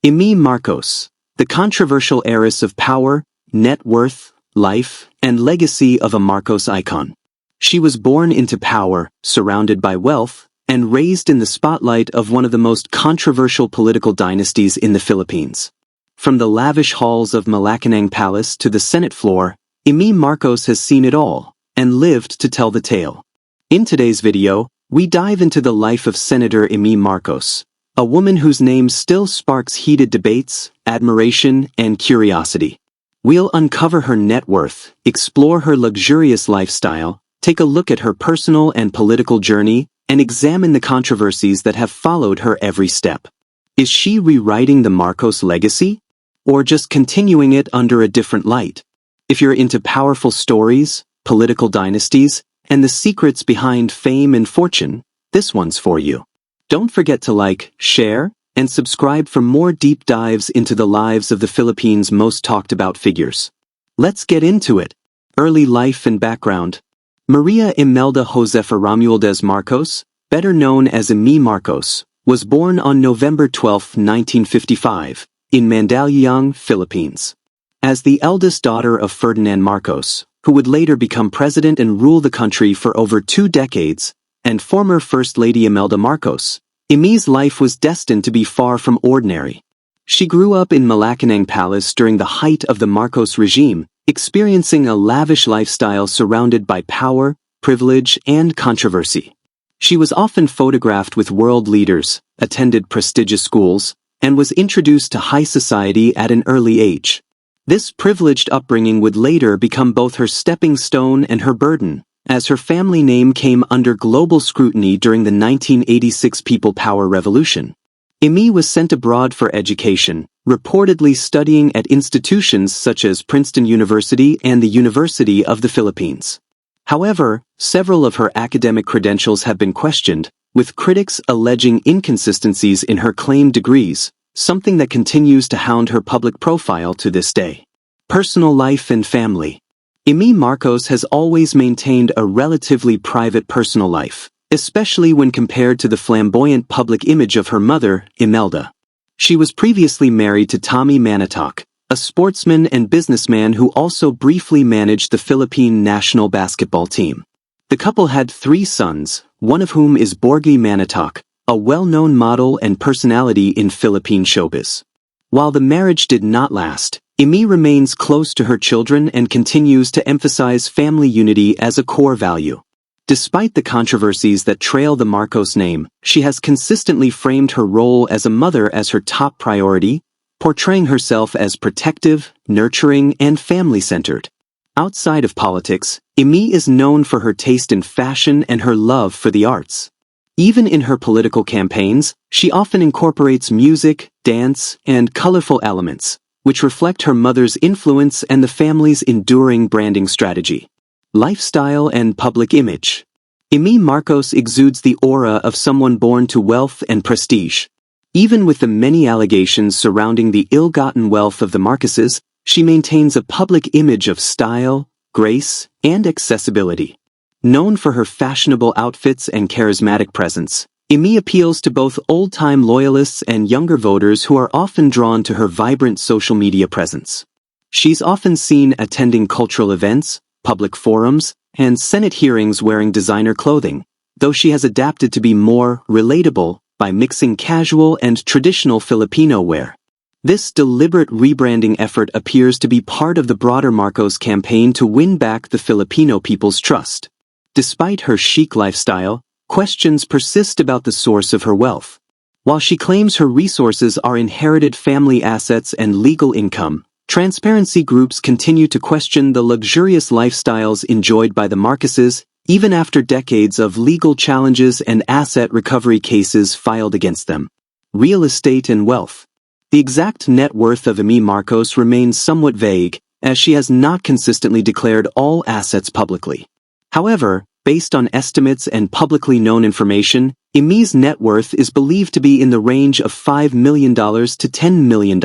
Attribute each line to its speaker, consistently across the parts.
Speaker 1: Imee Marcos, the controversial heiress of power, net worth, life, and legacy of a Marcos icon. She was born into power, surrounded by wealth, and raised in the spotlight of one of the most controversial political dynasties in the Philippines. From the lavish halls of Malacañang Palace to the Senate floor, Imee Marcos has seen it all, and lived to tell the tale. In today's video, we dive into the life of Senator Imee Marcos, a woman whose name still sparks heated debates, admiration, and curiosity. We'll uncover her net worth, explore her luxurious lifestyle, take a look at her personal and political journey, and examine the controversies that have followed her every step. Is she rewriting the Marcos legacy? Or just continuing it under a different light? If you're into powerful stories, political dynasties, and the secrets behind fame and fortune, this one's for you. Don't forget to like, share, and subscribe for more deep dives into the lives of the Philippines' most talked about figures. Let's get into it. Early life and background. Maria Imelda Josefa Romualdez Marcos, better known as Imee Marcos, was born on November 12, 1955, in Malacañang, Philippines. As the eldest daughter of Ferdinand Marcos, who would later become president and rule the country for over 2 decades, and former First Lady Imelda Marcos, Imee's life was destined to be far from ordinary. She grew up in Malacañang Palace during the height of the Marcos regime, experiencing a lavish lifestyle surrounded by power, privilege, and controversy. She was often photographed with world leaders, attended prestigious schools, and was introduced to high society at an early age. This privileged upbringing would later become both her stepping stone and her burden, as her family name came under global scrutiny during the 1986 People Power Revolution. Imee was sent abroad for education, reportedly studying at institutions such as Princeton University and the University of the Philippines. However, several of her academic credentials have been questioned, with critics alleging inconsistencies in her claimed degrees, something that continues to hound her public profile to this day. Personal life and family. Imee Marcos has always maintained a relatively private personal life, especially when compared to the flamboyant public image of her mother, Imelda. She was previously married to Tommy Manitoc, a sportsman and businessman who also briefly managed the Philippine national basketball team. The couple had 3 sons, one of whom is Borgie Manitoc, a well-known model and personality in Philippine showbiz. While the marriage did not last, Imee remains close to her children and continues to emphasize family unity as a core value. Despite the controversies that trail the Marcos name, she has consistently framed her role as a mother as her top priority, portraying herself as protective, nurturing, and family-centered. Outside of politics, Imee is known for her taste in fashion and her love for the arts. Even in her political campaigns, she often incorporates music, dance, and colorful elements, which reflect her mother's influence and the family's enduring branding strategy. Lifestyle and public image. Imee Marcos exudes the aura of someone born to wealth and prestige. Even with the many allegations surrounding the ill-gotten wealth of the Marcoses, she maintains a public image of style, grace, and accessibility. Known for her fashionable outfits and charismatic presence, Imee appeals to both old-time loyalists and younger voters who are often drawn to her vibrant social media presence. She's often seen attending cultural events, public forums, and Senate hearings wearing designer clothing, though she has adapted to be more relatable by mixing casual and traditional Filipino wear. This deliberate rebranding effort appears to be part of the broader Marcos campaign to win back the Filipino people's trust. Despite her chic lifestyle, questions persist about the source of her wealth. While she claims her resources are inherited family assets and legal income, transparency groups continue to question the luxurious lifestyles enjoyed by the Marcoses, even after decades of legal challenges and asset recovery cases filed against them. Real estate and wealth. The exact net worth of Imee Marcos remains somewhat vague, as she has not consistently declared all assets publicly. However, based on estimates and publicly known information, Imee's net worth is believed to be in the range of $5 million to $10 million.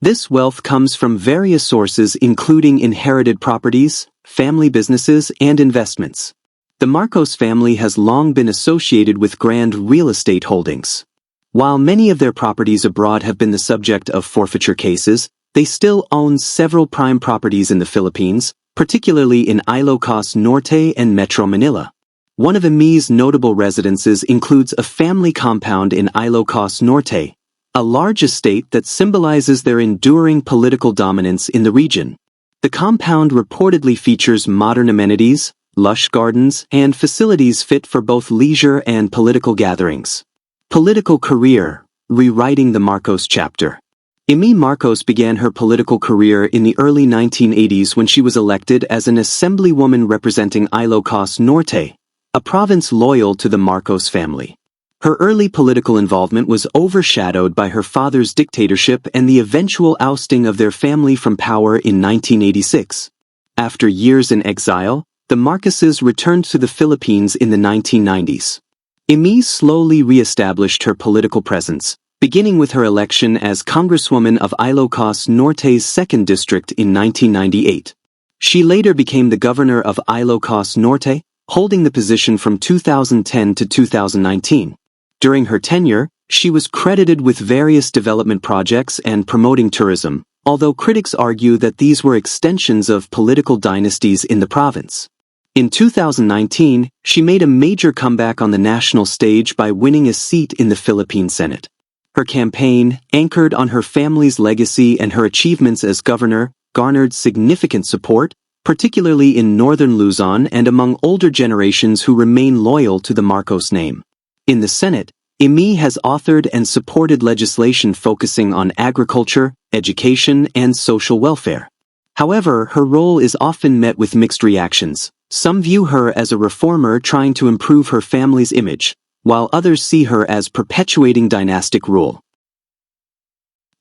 Speaker 1: This wealth comes from various sources including inherited properties, family businesses, and investments. The Marcos family has long been associated with grand real estate holdings. While many of their properties abroad have been the subject of forfeiture cases, they still own several prime properties in the Philippines, particularly in Ilocos Norte and Metro Manila. One of Imee's notable residences includes a family compound in Ilocos Norte, a large estate that symbolizes their enduring political dominance in the region. The compound reportedly features modern amenities, lush gardens, and facilities fit for both leisure and political gatherings. Political career: rewriting the Marcos chapter. Imee Marcos began her political career in the early 1980s when she was elected as an assemblywoman representing Ilocos Norte, a province loyal to the Marcos family. Her early political involvement was overshadowed by her father's dictatorship and the eventual ousting of their family from power in 1986. After years in exile, the Marcoses returned to the Philippines in the 1990s. Imee slowly re-established her political presence, beginning with her election as Congresswoman of Ilocos Norte's 2nd District in 1998. She later became the governor of Ilocos Norte, holding the position from 2010 to 2019. During her tenure, she was credited with various development projects and promoting tourism, although critics argue that these were extensions of political dynasties in the province. In 2019, she made a major comeback on the national stage by winning a seat in the Philippine Senate. Her campaign, anchored on her family's legacy and her achievements as governor, garnered significant support, particularly in northern Luzon and among older generations who remain loyal to the Marcos name. In the Senate, Imee has authored and supported legislation focusing on agriculture, education, and social welfare. However, her role is often met with mixed reactions. Some view her as a reformer trying to improve her family's image, while others see her as perpetuating dynastic rule.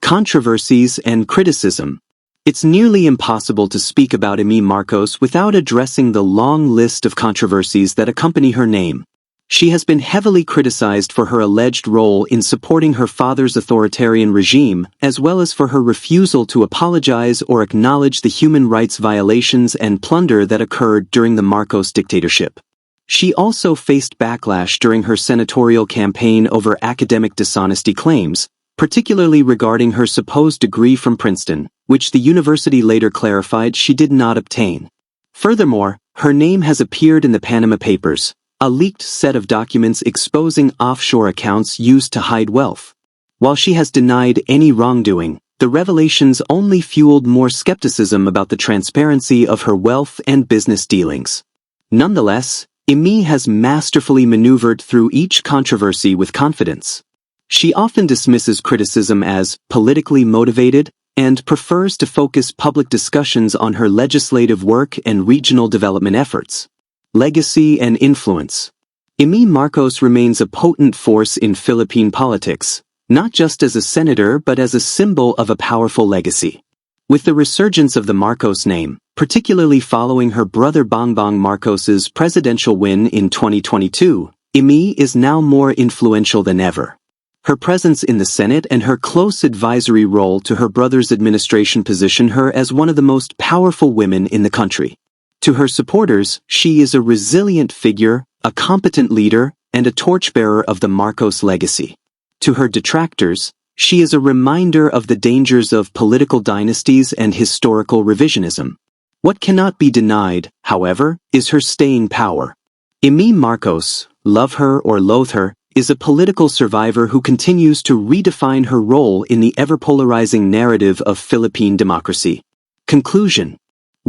Speaker 1: Controversies and criticism. It's nearly impossible to speak about Imee Marcos without addressing the long list of controversies that accompany her name. She has been heavily criticized for her alleged role in supporting her father's authoritarian regime, as well as for her refusal to apologize or acknowledge the human rights violations and plunder that occurred during the Marcos dictatorship. She also faced backlash during her senatorial campaign over academic dishonesty claims, particularly regarding her supposed degree from Princeton, which the university later clarified she did not obtain. Furthermore, her name has appeared in the Panama Papers, a leaked set of documents exposing offshore accounts used to hide wealth. While she has denied any wrongdoing, the revelations only fueled more skepticism about the transparency of her wealth and business dealings. Nonetheless, Imee has masterfully maneuvered through each controversy with confidence. She often dismisses criticism as politically motivated and prefers to focus public discussions on her legislative work and regional development efforts. Legacy and influence. Imee Marcos remains a potent force in Philippine politics, not just as a senator but as a symbol of a powerful legacy. With the resurgence of the Marcos name, particularly following her brother Bongbong Marcos's presidential win in 2022, Imee is now more influential than ever. Her presence in the Senate and her close advisory role to her brother's administration position her as one of the most powerful women in the country. To her supporters, she is a resilient figure, a competent leader, and a torchbearer of the Marcos legacy. To her detractors, she is a reminder of the dangers of political dynasties and historical revisionism. What cannot be denied, however, is her staying power. Imee Marcos, love her or loathe her, is a political survivor who continues to redefine her role in the ever-polarizing narrative of Philippine democracy. Conclusion.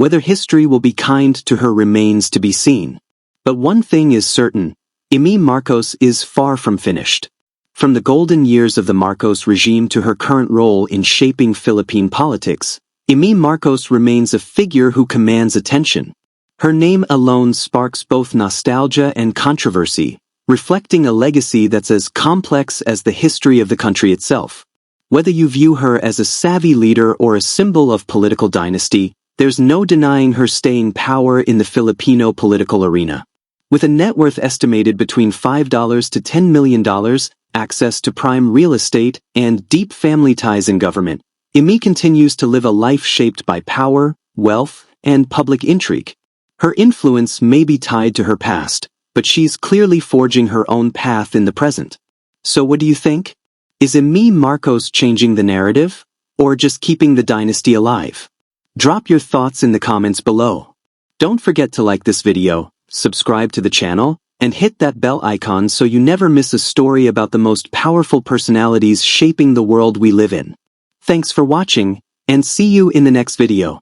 Speaker 1: Whether history will be kind to her remains to be seen. But one thing is certain, Imee Marcos is far from finished. From the golden years of the Marcos regime to her current role in shaping Philippine politics, Imee Marcos remains a figure who commands attention. Her name alone sparks both nostalgia and controversy, reflecting a legacy that's as complex as the history of the country itself. Whether you view her as a savvy leader or a symbol of political dynasty, there's no denying her staying power in the Filipino political arena. With a net worth estimated between $5 to $10 million, access to prime real estate, and deep family ties in government, Imee continues to live a life shaped by power, wealth, and public intrigue. Her influence may be tied to her past, but she's clearly forging her own path in the present. So what do you think? Is Imee Marcos changing the narrative, or just keeping the dynasty alive? Drop your thoughts in the comments below. Don't forget to like this video, subscribe to the channel, and hit that bell icon so you never miss a story about the most powerful personalities shaping the world we live in. Thanks for watching, and see you in the next video.